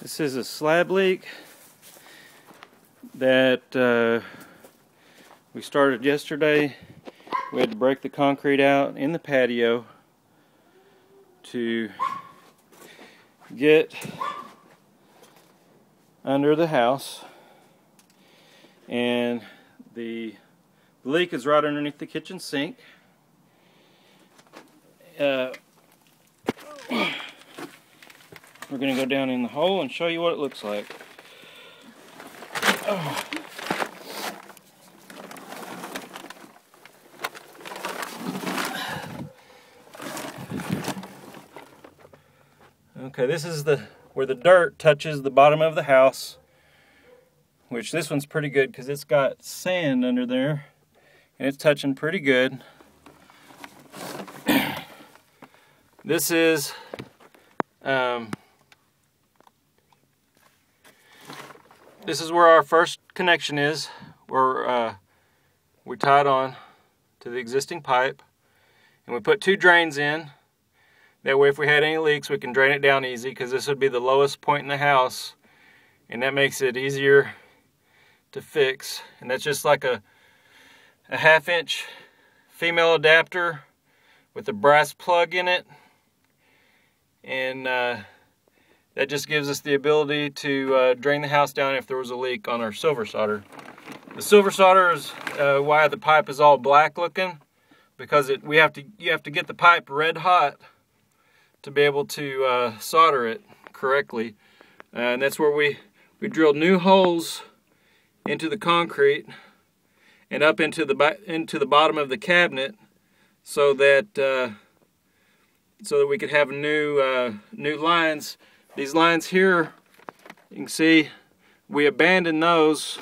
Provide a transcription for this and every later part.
This is a slab leak that we started yesterday. We had to break the concrete out in the patio to get under the house, and the leak is right underneath the kitchen sink. We're going to go down in the hole and show you what it looks like. Oh. Okay, this is where the dirt touches the bottom of the house, which this one's pretty good because it's got sand under there and it's touching pretty good. This is where our first connection is, where we tied on to the existing pipe, and we put 2 drains in. That way if we had any leaks we can drain it down easy, because this would be the lowest point in the house, and that makes it easier to fix. And that's just like a 1/2 inch female adapter with a brass plug in it, and that just gives us the ability to drain the house down if there was a leak on our silver solder. The silver solder is why the pipe is all black looking, because you have to get the pipe red hot to be able to solder it correctly. And that's where we drilled new holes into the concrete and up into the bottom of the cabinet, so that we could have new lines. These lines here, you can see we abandoned those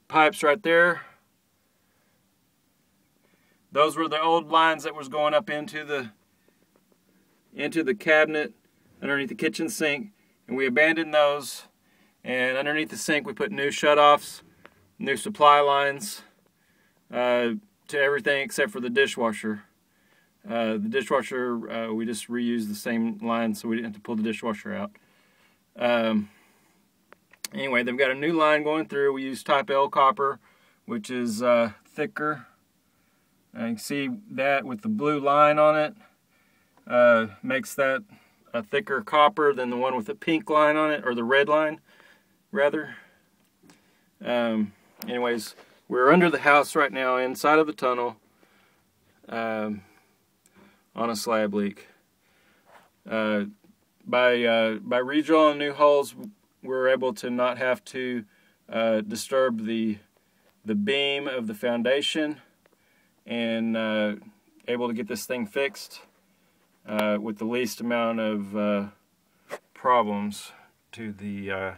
pipes right there. Those were the old lines that was going up into the cabinet underneath the kitchen sink, and we abandoned those, and underneath the sink we put new shutoffs, new supply lines to everything except for the dishwasher. The dishwasher, we just reused the same line, so we didn't have to pull the dishwasher out. Anyway, they've got a new line going through. We use type L copper, which is thicker. You can see that with the blue line on it. Makes that a thicker copper than the one with the pink line on it, or the red line, rather. Anyways, we're under the house right now, inside of the tunnel, on a slab leak. By redrilling new holes, we're able to not have to disturb the beam of the foundation, and able to get this thing fixed with the least amount of problems to the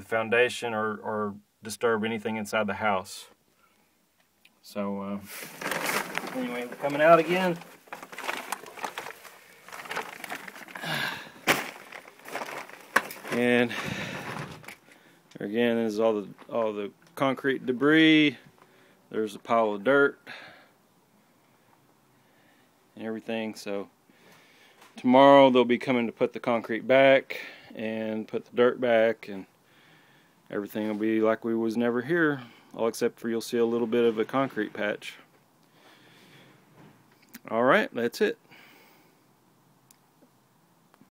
foundation, or disturb anything inside the house. So anyway, we're coming out again. And again, this is all the concrete debris. There's a pile of dirt and everything. So tomorrow they'll be coming to put the concrete back and put the dirt back, and everything will be like we was never here, all except for you'll see a little bit of a concrete patch. Alright, that's it.